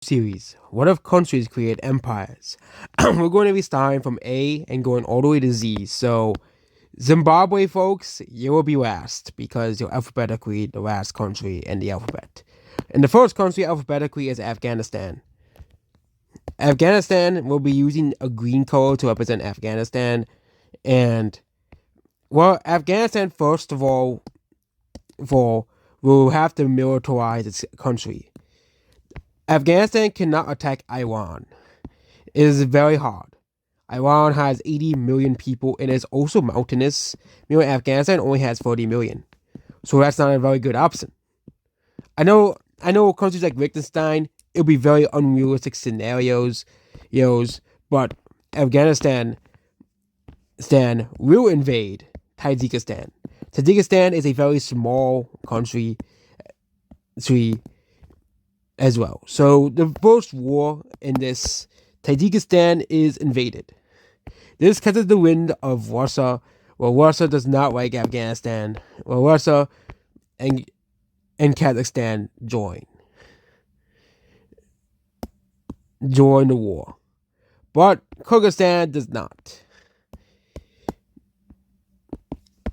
series. What if countries create empires? We're going to be starting from A and going all the way to Z. So, Zimbabwe, folks, you will be last because you're alphabetically the last country in the alphabet. And the first country alphabetically is Afghanistan. Afghanistan will be using a green color to represent Afghanistan. And, well, Afghanistan, first of all, will have to militarize its country. Afghanistan cannot attack Iran. It is very hard. Iran has 80 million people and is also mountainous. Meanwhile, Afghanistan only has 40 million. So that's not a very good option. I know countries like Liechtenstein, it'll be very unrealistic scenarios, but Afghanistan will invade Tajikistan. Tajikistan is a very small country as well. So the first war in this, Tajikistan is invaded. This catches the wind of Russia. Well, Russia does not like Afghanistan. Well, Russia and Kazakhstan join the war, but Kyrgyzstan does not.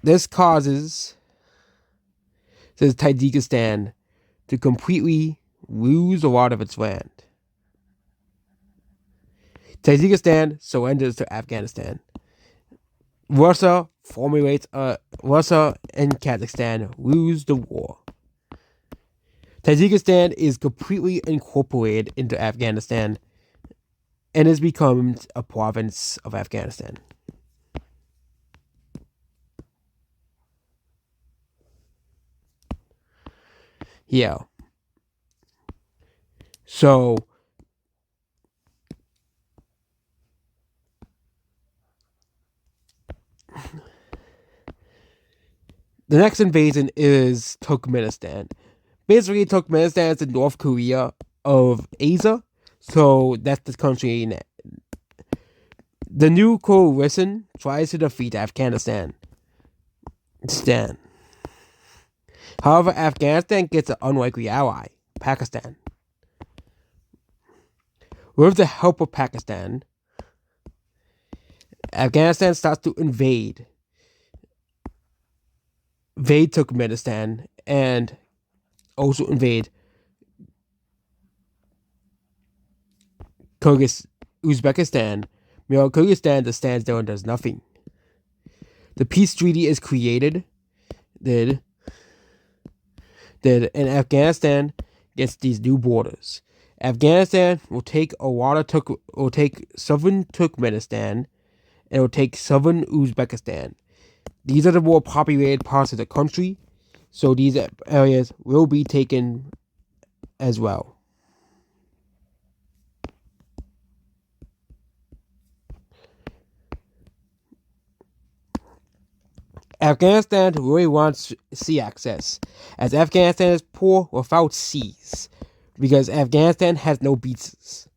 This causes Tajikistan to completely lose a lot of its land. Tajikistan surrenders to Afghanistan. Russia and Kazakhstan lose the war. Tajikistan is completely incorporated into Afghanistan and has become a province of Afghanistan. Yeah. So, the next invasion is Turkmenistan. Basically, Turkmenistan is the North Korea of Asia. So that's the country. The new coalition tries to defeat Afghanistan. However, Afghanistan gets an unlikely ally, Pakistan. With the help of Pakistan, Afghanistan starts to invade Turkmenistan and also invade Uzbekistan. Meanwhile, Kyrgyzstan just stands there and does nothing. The peace treaty is created, and Afghanistan gets these new borders. Afghanistan will take southern Turkmenistan and will take southern Uzbekistan. These are the more populated parts of the country, so these areas will be taken as well. Afghanistan really wants sea access, as Afghanistan is poor without seas, because Afghanistan has no beaches.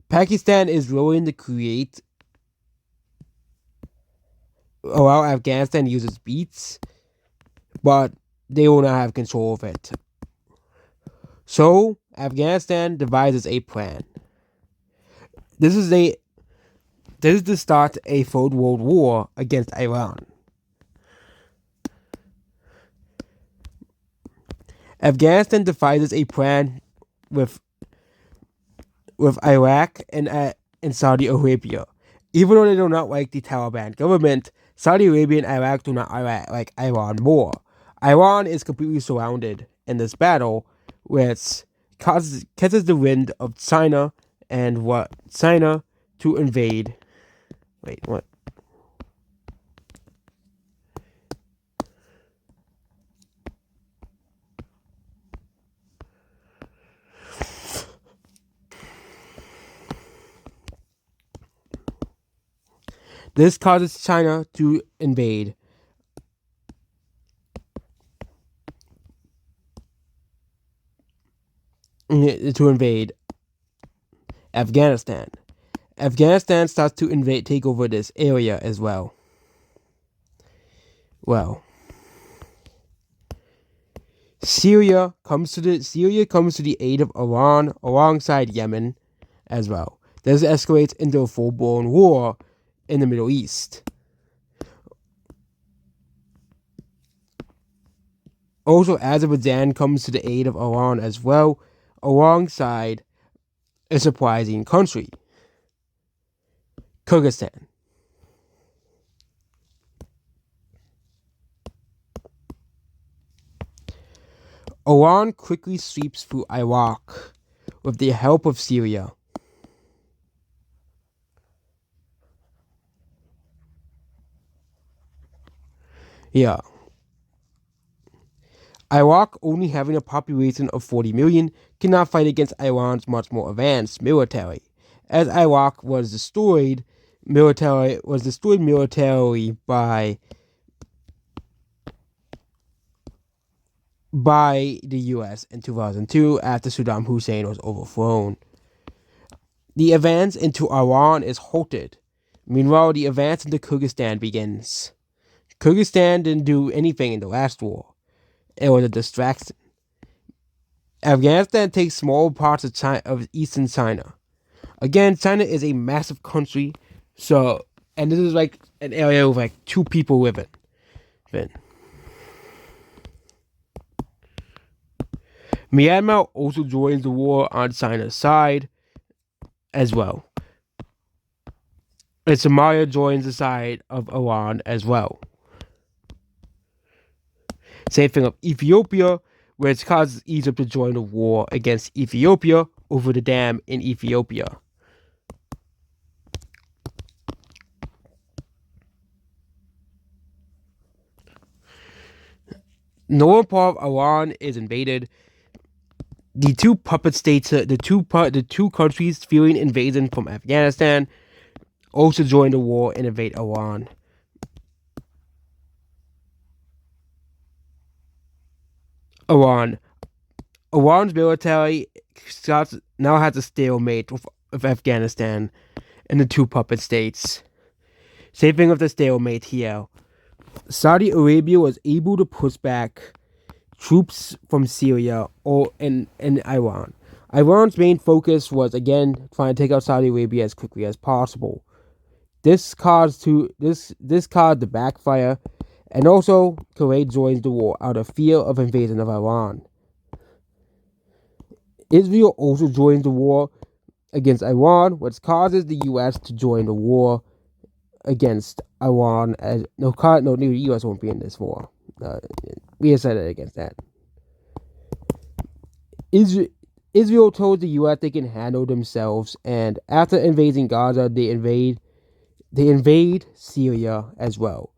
Pakistan is willing to allow Afghanistan to use its beaches, but they will not have control of it. So, Afghanistan devises a plan. This is to start a third world war against Iran. Afghanistan devises a plan with Iraq and Saudi Arabia. Even though they do not like the Taliban government, Saudi Arabia and Iraq do not like Iran more. Iran is completely surrounded in this battle, which catches the wind of China to invade. Wait, what? This causes China to invade. Afghanistan. Afghanistan starts to take over this area as well. Well, Syria comes to the aid of Iran alongside Yemen as well. This escalates into a full-blown war in the Middle East. Also, Azerbaijan comes to the aid of Iran as well, alongside a surprising country, Kyrgyzstan. Iran quickly sweeps through Iraq with the help of Syria. Yeah. Iraq, only having a population of 40 million, cannot fight against Iran's much more advanced military. As Iraq was destroyed militarily by the US in 2002 after Saddam Hussein was overthrown. The advance into Iran is halted. Meanwhile, the advance into Kyrgyzstan begins. Kyrgyzstan didn't do anything in the last war. It was a distraction. Afghanistan takes small parts of eastern China. Again, China is a massive country, and this is like an area with like 2 people living. Myanmar also joins the war on China's side as well. And Somalia joins the side of Iran as well. Same thing of Ethiopia, which causes Egypt to join the war against Ethiopia over the dam in Ethiopia. Northern part of Iran is invaded. The two puppet states, the two countries fearing invasion from Afghanistan, also join the war and invade Iran. Iran's military now has a stalemate with Afghanistan and the two puppet states. Same thing with the stalemate here. Saudi Arabia was able to push back troops from Syria and Iran. Iran's main focus was again trying to take out Saudi Arabia as quickly as possible. This caused the backfire, and also Kuwait joins the war out of fear of invasion of Iran. Israel also joins the war against Iran, which causes the U.S. to join the war against Iran. The U.S. won't be in this war. We decided against that. Israel told the U.S. they can handle themselves, and after invading Gaza, they invade Syria as well.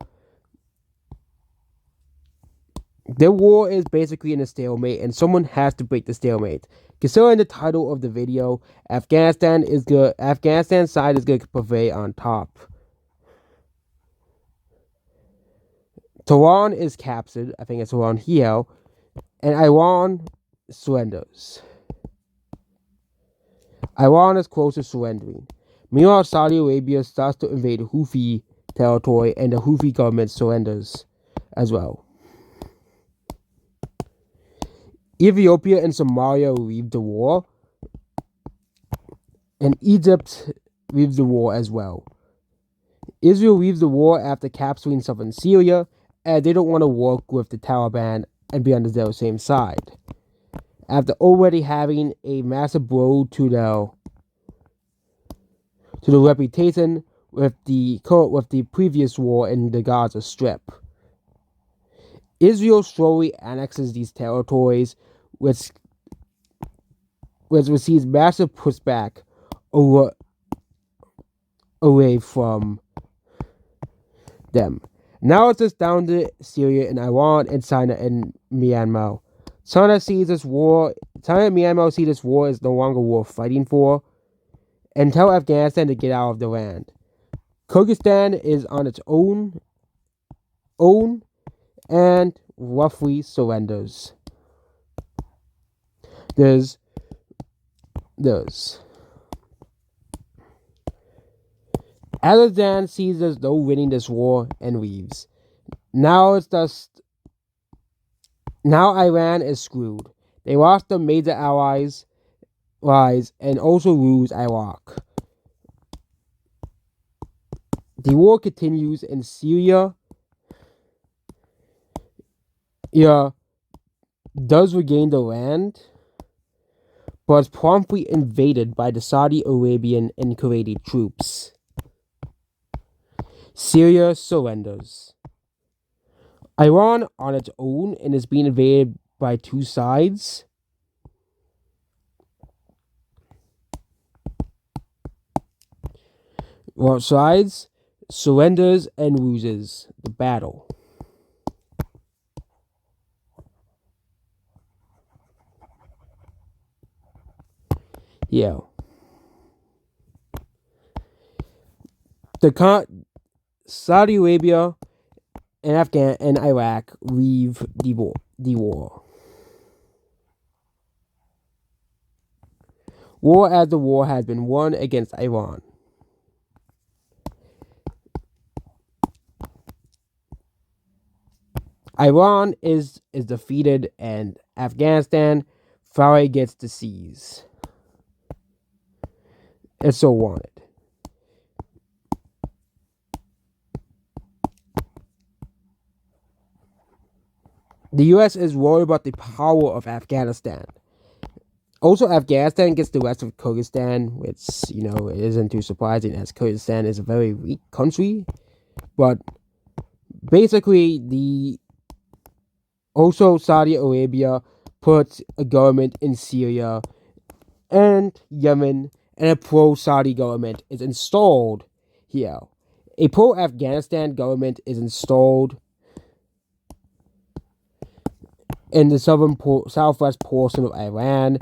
The war is basically in a stalemate, and someone has to break the stalemate. Considering the title of the video, Afghanistan side is going to prevail on top. Tehran is captured, I think it's around here, and Iran surrenders. Iran is close to surrendering. Meanwhile, Saudi Arabia starts to invade Houthi territory, and the Houthi government surrenders as well. Ethiopia and Somalia leave the war, and Egypt leaves the war as well. Israel leaves the war after capturing southern Syria, as they don't want to work with the Taliban and be on their same side. After already having a massive blow to the reputation with the previous war in the Gaza Strip. Israel slowly annexes these territories, which receives massive pushback away from them. Now it's just down to Syria and Iran and China and Myanmar. China and Myanmar see this war is no longer worth fighting for, and tell Afghanistan to get out of the land. Kyrgyzstan is on its own and roughly surrenders. There's Azerbaijan sees as though winning this war and leaves. Now it's just Now Iran is screwed. They lost their major allies and also lose Iraq. The war continues in Syria. Syria does regain the land, but is promptly invaded by the Saudi Arabian and Kuwaiti troops. Syria surrenders. Iran on its own and is being invaded by two sides. Well, sides surrenders and loses the battle. Yeah. Saudi Arabia and Iraq leave the war. War as the war has been won against Iran. Iran is defeated and Afghanistan finally gets to seize. It's so wanted. The US is worried about the power of Afghanistan. Also, Afghanistan gets the rest of Kyrgyzstan, which, it isn't too surprising as Kyrgyzstan is a very weak country. But basically, also Saudi Arabia puts a government in Syria and Yemen, and a pro-Saudi government is installed here. A pro-Afghanistan government is installed in the southwest portion of Iran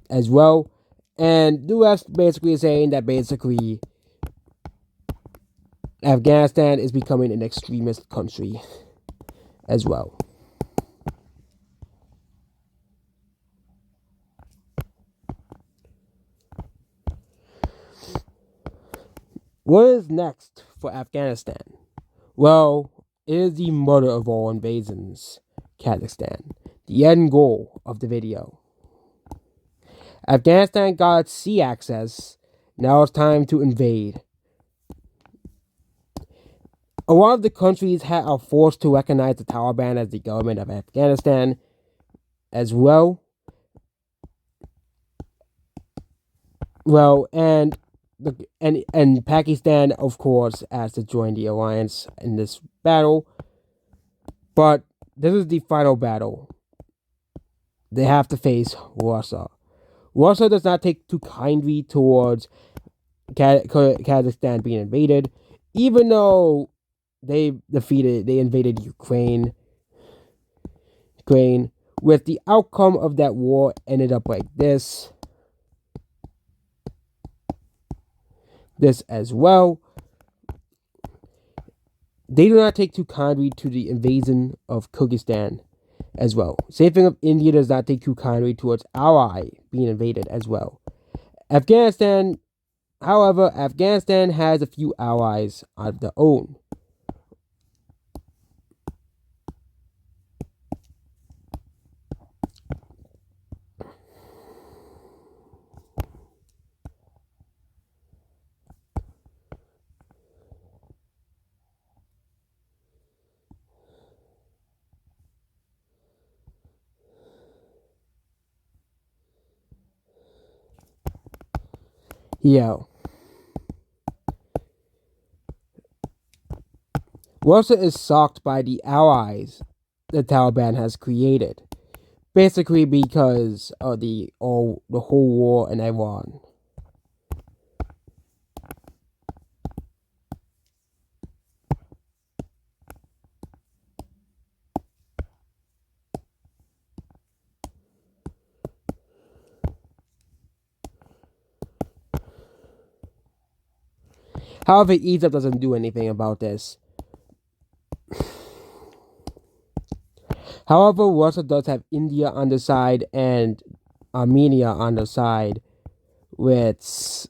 as well. And the West basically is saying that Afghanistan is becoming an extremist country as well. What is next for Afghanistan? Well, it is the mother of all invasions, Kazakhstan. The end goal of the video. Afghanistan got sea access. Now it's time to invade. A lot of the countries are forced to recognize the Taliban as the government of Afghanistan as well. Well, and Pakistan, of course, has to join the alliance in this battle. But this is the final battle. They have to face Russia. Russia does not take too kindly towards Kazakhstan being invaded, even though they invaded Ukraine. With the outcome of that war ended up like this. This as well. They do not take too kindly to the invasion of Kyrgyzstan as well. Same thing of India does not take too kindly towards ally being invaded as well. Afghanistan has a few allies of their own. Yeah. Russia is shocked by the allies the Taliban has created, basically because of the whole war in Iran. However, Egypt doesn't do anything about this. However, Russia does have India on the side and Armenia on the side, which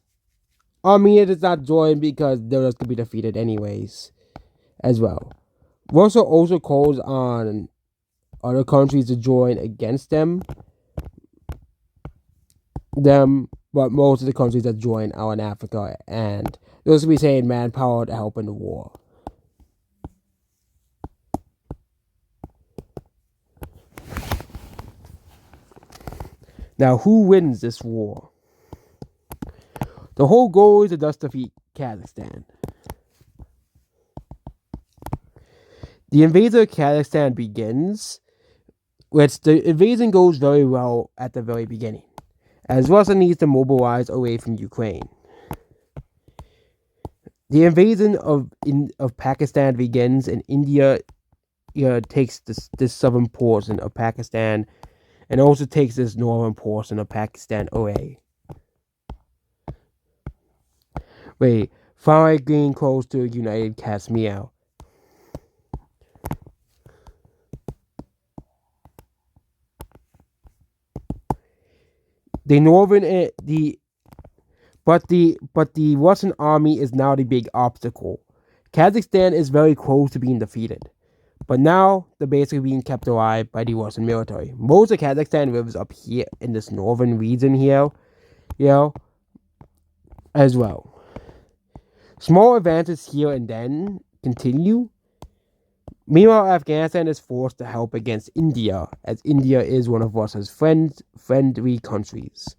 Armenia does not join because they're just going to be defeated anyways, as well. Russia also calls on other countries to join against them, but most of the countries that join are in Africa, and those will be saying manpower to help in the war. Now, who wins this war? The whole goal is to thus defeat Kazakhstan. The invasion of Kazakhstan begins, which the invasion goes very well at the very beginning, as Russia needs to mobilize away from Ukraine. The invasion of Pakistan begins, and India takes this southern portion of Pakistan, and also takes this northern portion of Pakistan away. Finally getting close to United Kashmir. The Russian army is now the big obstacle. Kazakhstan is very close to being defeated, but now they're basically being kept alive by the Russian military. Most of Kazakhstan lives up here in this northern region here, as well. Small advances here and then continue. Meanwhile, Afghanistan is forced to help against India, as India is one of Russia's friendly countries.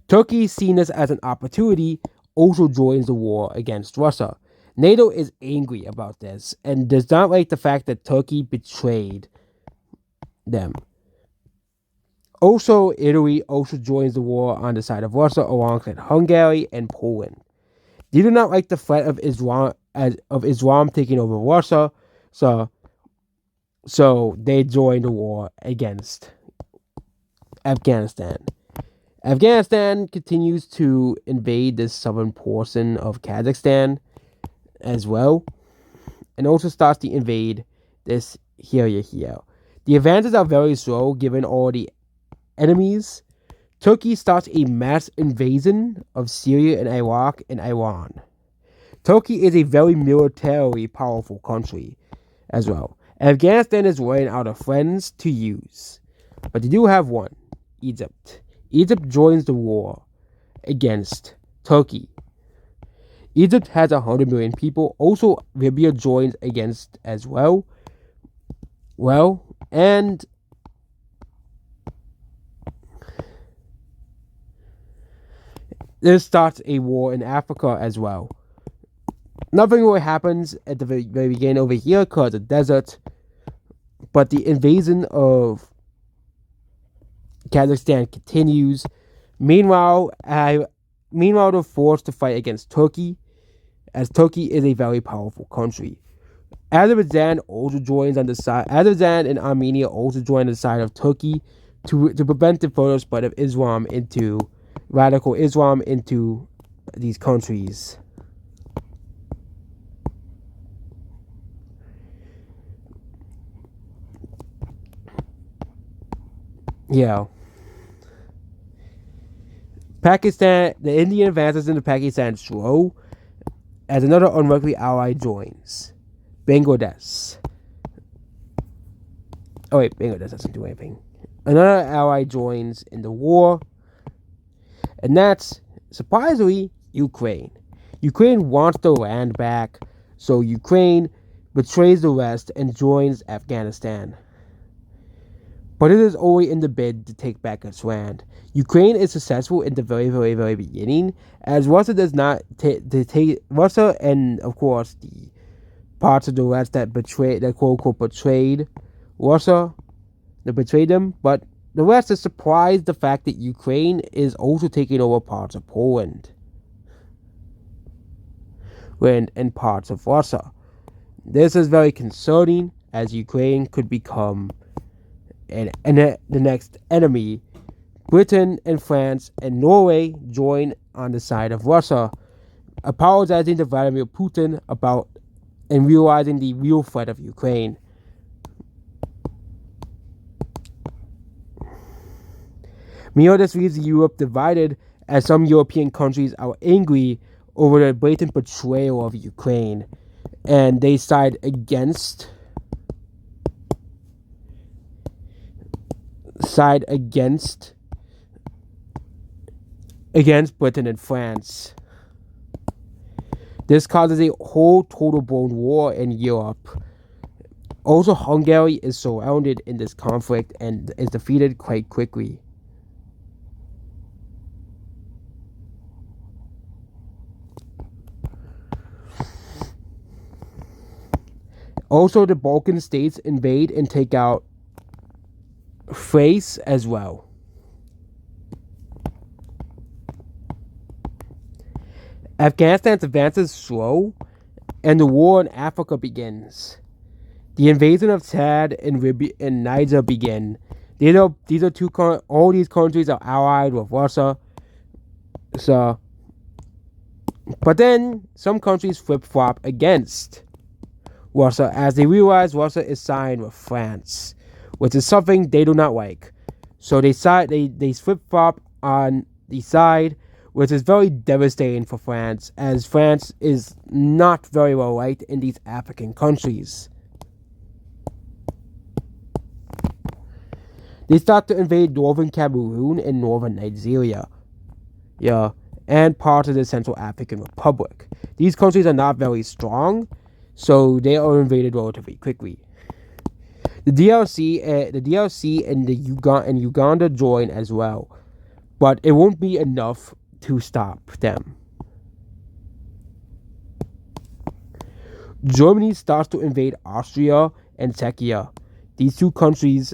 Turkey, seen this as an opportunity, also joins the war against Russia. NATO is angry about this and does not like the fact that Turkey betrayed them. Also, Italy also joins the war on the side of Russia alongside Hungary and Poland. They do not like the threat of Islam taking over Russia, so they join the war against Afghanistan. Afghanistan continues to invade this southern portion of Kazakhstan as well, and also starts to invade this area here. The advances are very slow given all the enemies. Turkey starts a mass invasion of Syria and Iraq and Iran. Turkey is a very militarily powerful country as well. Afghanistan is running out of friends to use, but they do have one, Egypt. Egypt joins the war against Turkey. Egypt has 100 million people. Also, Libya joins against as well. And this starts a war in Africa as well. Nothing really happens at the very beginning over here because of desert, but the invasion of Kazakhstan continues. Meanwhile, they're forced to fight against Turkey, as Turkey is a very powerful country. Azerbaijan also joins on the side. Azerbaijan and Armenia also join on the side of Turkey to prevent the further spread of radical Islam into these countries. Yeah. Pakistan, the Indian advances into Pakistan slow, as another unlikely ally joins. Bangladesh. Oh wait, Bangladesh doesn't do anything. Another ally joins in the war, and that's, surprisingly, Ukraine. Ukraine wants the land back, so Ukraine betrays the West and joins Afghanistan. But it is only in the bid to take back its land. Ukraine is successful in the very, very, very beginning, as Russia does not take Russia and, of course, the parts of the West that quote unquote betrayed Russia, that betrayed them. But the West is surprised the fact that Ukraine is also taking over parts of Poland and parts of Russia. This is very concerning, as Ukraine could become the next enemy. Britain and France and Norway join on the side of Russia, apologizing to Vladimir Putin about and realizing the real threat of Ukraine. Meanwhile, this leaves Europe divided, as some European countries are angry over the blatant betrayal of Ukraine, and they side against Britain and France. This causes a whole total-blown war in Europe. Also, Hungary is surrounded in this conflict and is defeated quite quickly. Also, the Balkan states invade and take out Thrace as well. Afghanistan's advance is slow, and the war in Africa begins. The invasion of Chad and Niger begin. All these countries are allied with Russia. So, but then some countries flip-flop against Russia as they realize Russia is siding with France, which is something they do not like. So they flip-flop on the side, which is very devastating for France, as France is not very well liked in these African countries. They start to invade northern Cameroon and northern Nigeria, and parts of the Central African Republic. These countries are not very strong, so they are invaded relatively quickly. The DRC and Uganda join as well, but it won't be enough to stop them. Germany starts to invade Austria and Czechia. These two countries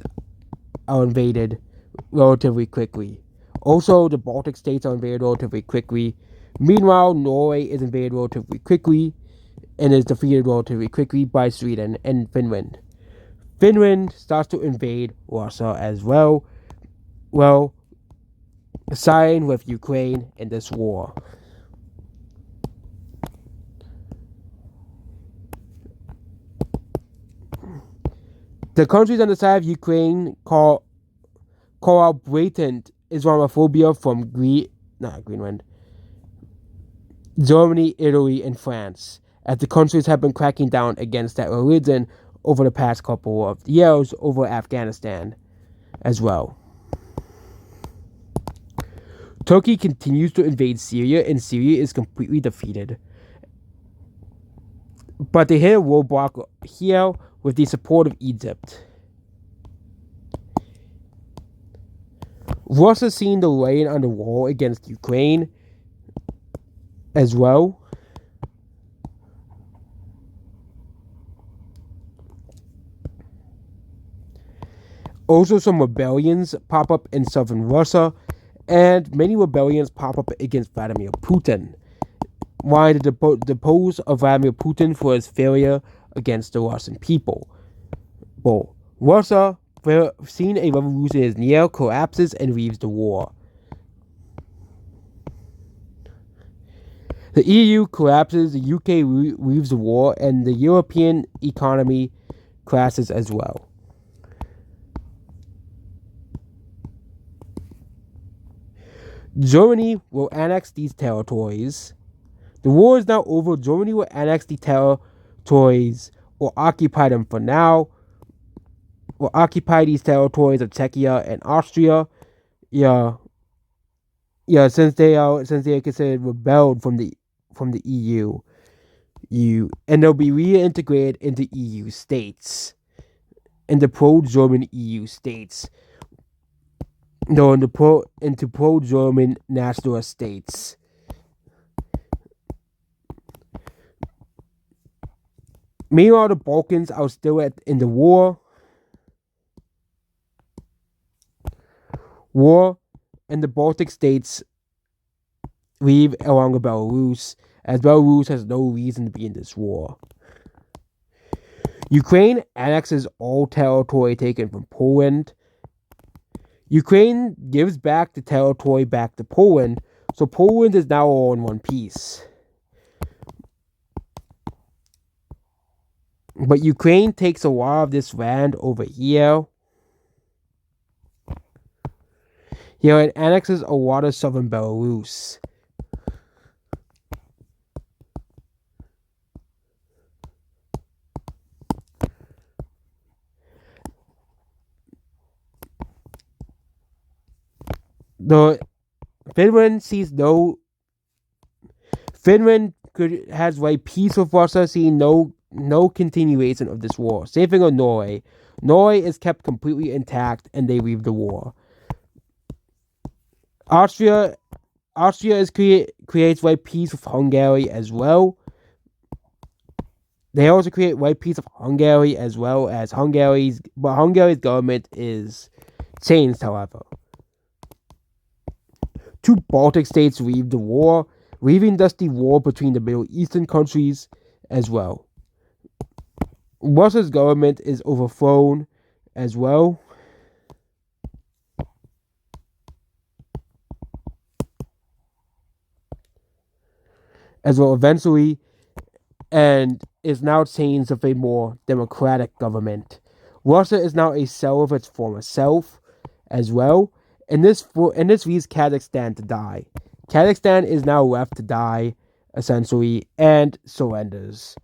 are invaded relatively quickly. Also, the Baltic states are invaded relatively quickly. Meanwhile, Norway is invaded relatively quickly and is defeated relatively quickly by Sweden and Finland. Finland starts to invade Russia as well, siding with Ukraine in this war. The countries on the side of Ukraine call out blatant Islamophobia from Germany, Italy, and France, as the countries have been cracking down against that religion over the past couple of years over Afghanistan as well. Turkey continues to invade Syria, and Syria is completely defeated. But they hit a roadblock here with the support of Egypt. Russia seen the writing on the wall against Ukraine as well. Also, some rebellions pop up in southern Russia, and many rebellions pop up against Vladimir Putin, wanting to depose of Vladimir Putin for his failure against the Russian people. Well, Russia, seeing a revolution is near, collapses and leaves the war. The EU collapses, the UK leaves the war, and the European economy crashes as well. Germany will annex these territories. The war is now over. Germany will annex the territories or occupy them for now. Will occupy these territories of Czechia and Austria. Since they are considered rebelled from the EU. And they'll be reintegrated into EU states. In the pro-German EU states. No, into pro-German nationalist states. Meanwhile, the Balkans are still in the war, and the Baltic states leave along with Belarus, as Belarus has no reason to be in this war. Ukraine annexes all territory taken from Poland. Ukraine gives back the territory back to Poland, so Poland is now all in one piece. But Ukraine takes a lot of this land over here. It annexes a lot of southern Belarus. The Finland sees no. Finland has like peace with Russia, seeing no continuation of this war. Same thing with Norway. Norway is kept completely intact, and they leave the war. Austria creates like peace with Hungary as well. They also create like peace with Hungary as well as Hungary's government is changed, however. 2 Baltic states leave the war, leaving thus the war between the Middle Eastern countries as well. Russia's government is overthrown as well. Eventually, and is now changed with a more democratic government. Russia is now a shell of its former self as well, and this leaves Kazakhstan to die. Kazakhstan is now left to die, essentially, and surrenders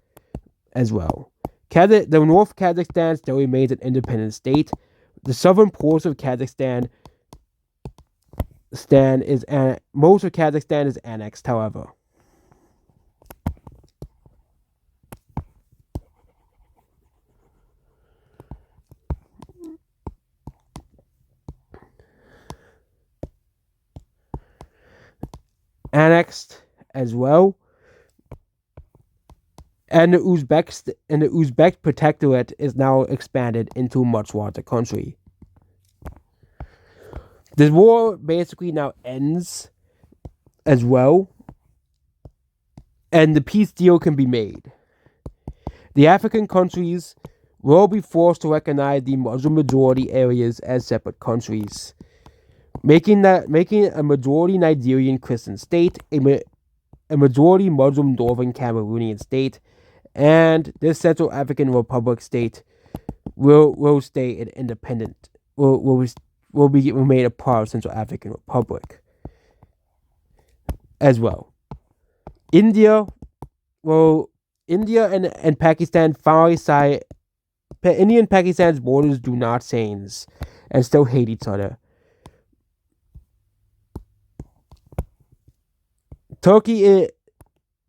as well. The North Kazakhstan still remains an independent state. The southern portion of Kazakhstan most of Kazakhstan is annexed, however. Annexed as well. And the Uzbek protectorate is now expanded into a much larger country. The war basically now ends as well, and the peace deal can be made. The African countries will be forced to recognize the Muslim majority areas as separate countries, making a majority Nigerian Christian state a majority Muslim Northern Cameroonian state, and this Central African Republic state will stay an independent. Will remain a part of Central African Republic as well. India and Pakistan finally side. India and Pakistan's borders do not change and still hate each other.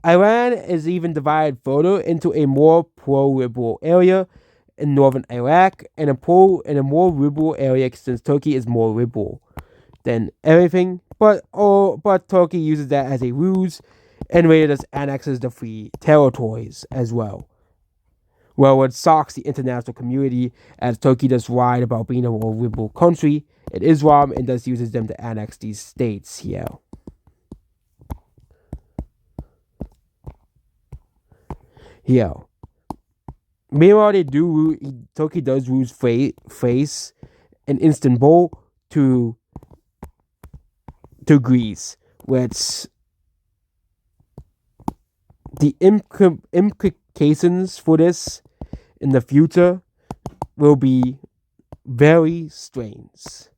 Iran is even divided further into a more pro-liberal area in northern Iraq and a more liberal area since Turkey is more liberal than everything. But Turkey uses that as a ruse and later just annexes the free territories as well. Well, it shocks the international community as Turkey does lied about being a more liberal country in Islam and thus uses them to annex these states here. Here. Meanwhile, Turkey does lose face in Istanbul to Greece, which the implications for this in the future will be very strange.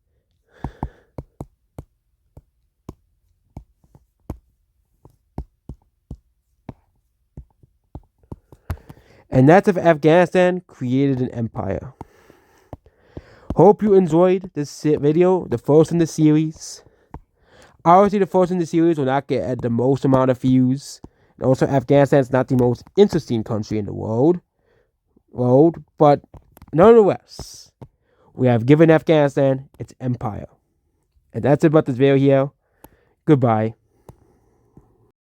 And that's if Afghanistan created an empire. Hope you enjoyed this video, the first in the series. Obviously, the first in the series will not get the most amount of views. And also, Afghanistan is not the most interesting country in the world, but nonetheless, we have given Afghanistan its empire. And that's it about this video here. Goodbye.